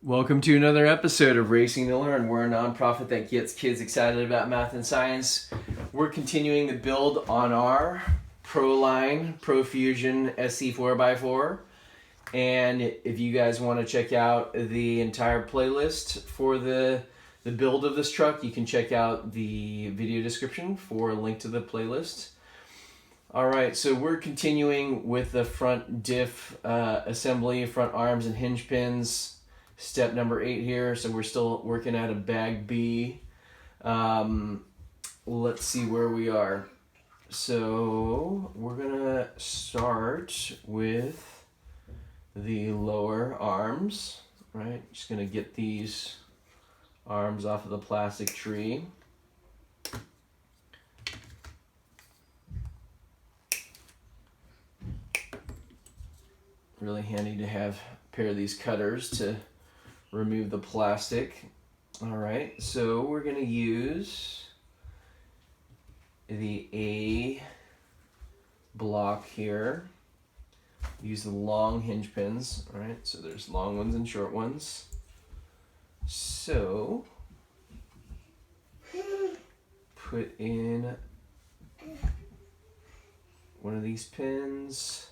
Welcome to another episode of Racing to Learn. We're a nonprofit that gets kids excited about math and science. We're continuing the build on our ProLine Profusion SC4x4. And if you guys want to check out the entire playlist for the build of this truck, you can check out the video description for a link to the playlist. All right, so we're continuing with the front diff assembly, front arms and hinge pins. Step number 8 here, so we're still working at a bag B. Let's see where we are. So we're gonna start with the lower arms, right? Just gonna get these arms off of the plastic tree. Really handy to have a pair of these cutters to remove the plastic. All right, so we're gonna use the A block here. Use the long hinge pins, all right? So there's long ones and short ones. So put in one of these pins.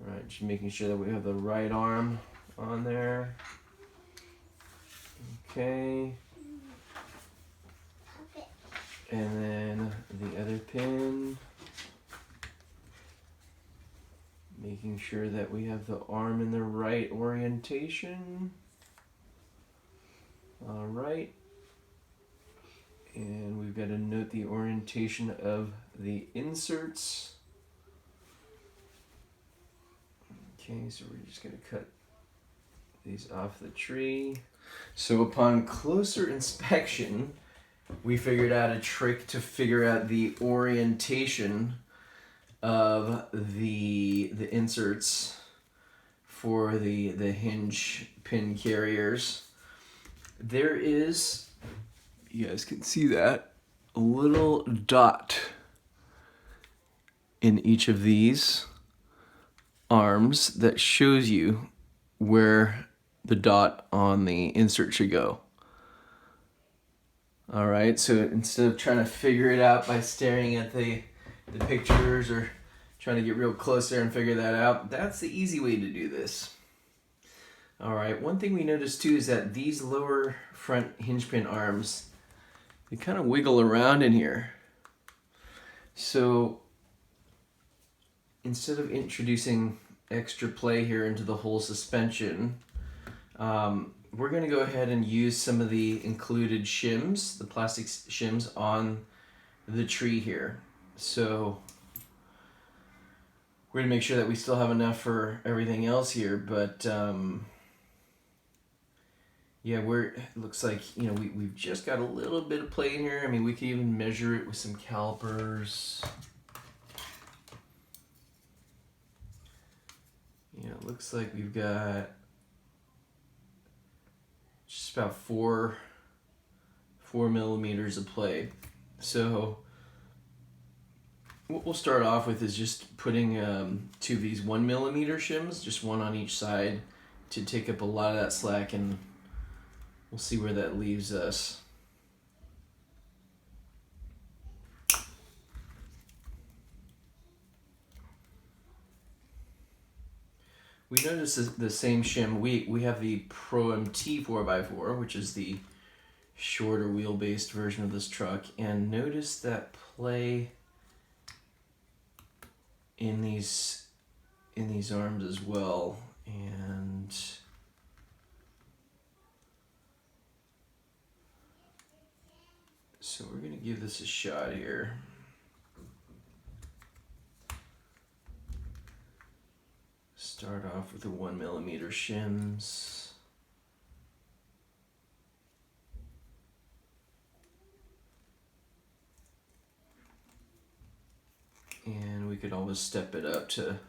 All right, just making sure that we have the right arm on there. Okay. And then the other pin. Making sure that we have the arm in the right orientation. All right. And we've got to note the orientation of the inserts. Okay, so we're just going to cut these off the tree. So upon closer inspection, we figured out a trick to figure out the orientation of the inserts for the hinge pin carriers. There is, you guys can see that, a little dot in each of these arms that shows you where the dot on the insert should go. All right, so instead of trying to figure it out by staring at the pictures or trying to get real close there and figure that out, that's the easy way to do this. All right, one thing we noticed too is that these lower front hinge pin arms, they kind of wiggle around in here. So instead of introducing extra play here into the whole suspension, we're going to go ahead and use some of the included shims, the plastic shims on the tree here. So we're going to make sure that we still have enough for everything else here, but yeah, it looks like, we've just got a little bit of play in here. I mean, we could even measure it with some calipers. Yeah, it looks like we've got just about four millimeters of play. So what we'll start off with is just putting 2 of these 1 millimeter shims, just one on each side, to take up a lot of that slack, and we'll see where that leaves us. We notice the same shim. We have the Pro MT 4x4, which is the shorter wheel-based version of this truck, and notice that play in these arms as well. And so we're gonna give this a shot here. Start off with the 1 millimeter shims. And we could always step it up to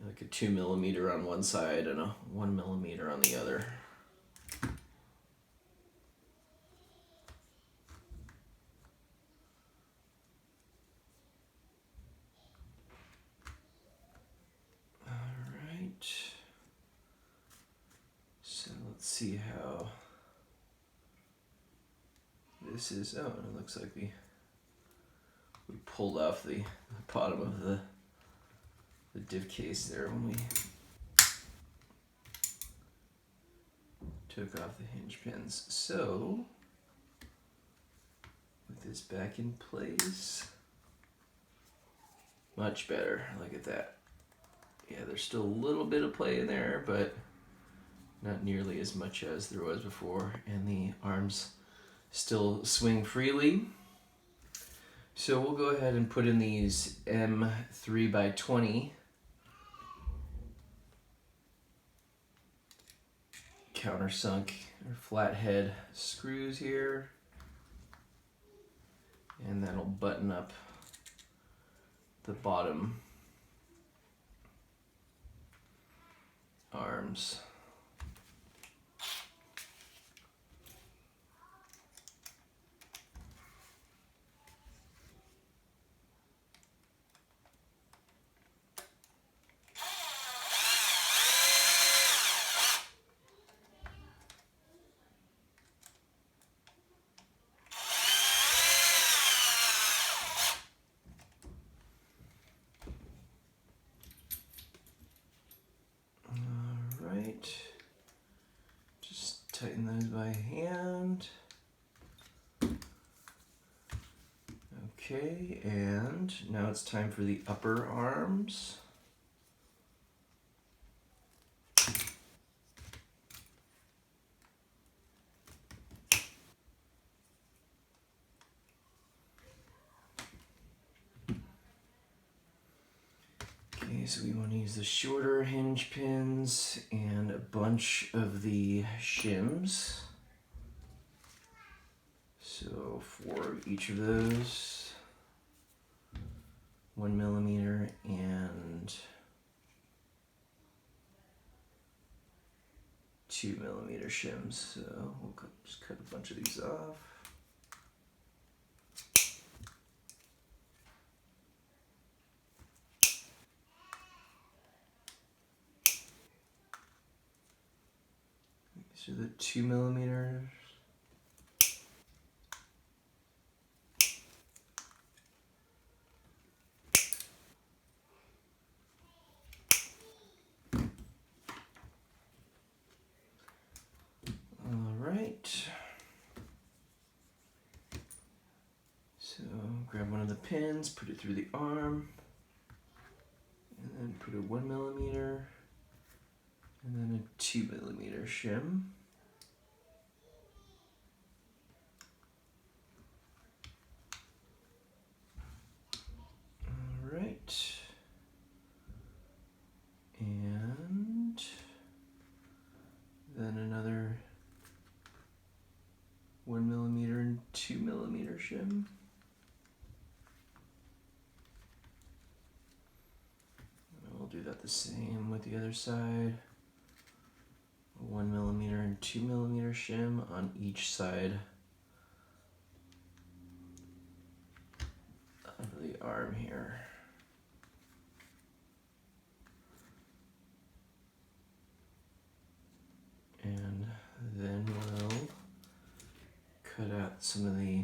like a 2 millimeter on one side and a 1 millimeter on the other. see how this is. Oh, it looks like we pulled off the bottom of the diff case there when we took off the hinge pins. So with this back in place, much better. Look at that. Yeah, there's still a little bit of play in there, but not nearly as much as there was before, and the arms still swing freely. So we'll go ahead and put in these M3x20 countersunk or flathead screws here, and that'll button up the bottom arms. Just tighten those by hand. Okay, and now it's time for the upper arms. Okay, so we want to use the shorter hinge pins and a bunch of the shims. So 4 of each of those, 1 millimeter and 2 millimeter shims. So we'll just cut a bunch of these off. These are the 2 millimeters. So grab one of the pins, put it through the arm, and then put a 1 millimeter, and then a 2 millimeter shim. All right. And then another 1 millimeter and 2 millimeter shim. We'll do that the same with the other side. 1 millimeter and 2 millimeter shim on each side of the arm here. And then we'll cut out some of the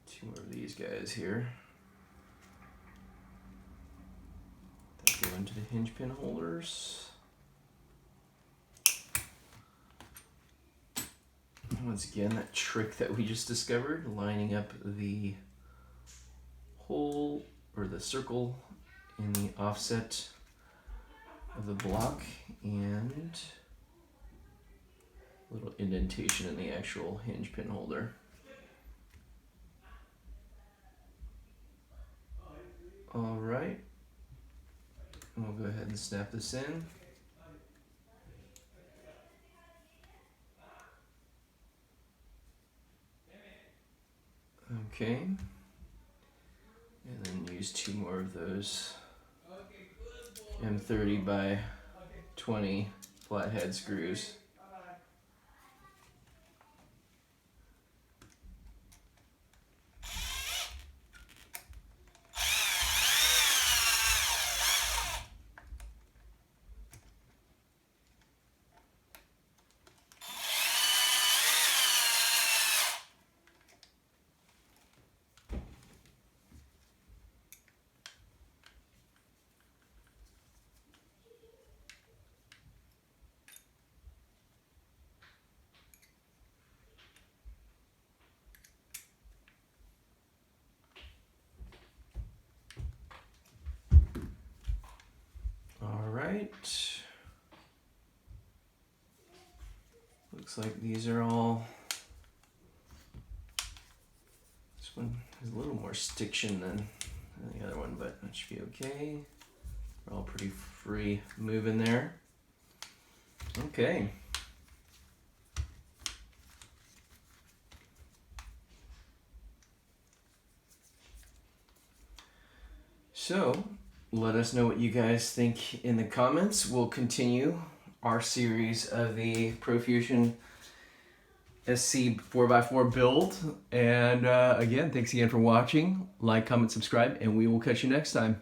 2 more of these guys here that go into the hinge pin holders. Once again, that trick that we just discovered, lining up the hole or the circle in the offset of the block and a little indentation in the actual hinge pin holder. All right, we'll go ahead and snap this in. Okay, and then use 2 more of those M30 by 20 flathead screws. right. Looks like these are all, this one has a little more stiction than the other one, but that should be okay. We're all pretty free moving there. Okay. So, let us know what you guys think in the comments. We'll continue our series of the Profusion SC 4x4 build. And again, thanks again for watching. Like, comment, subscribe, and we will catch you next time.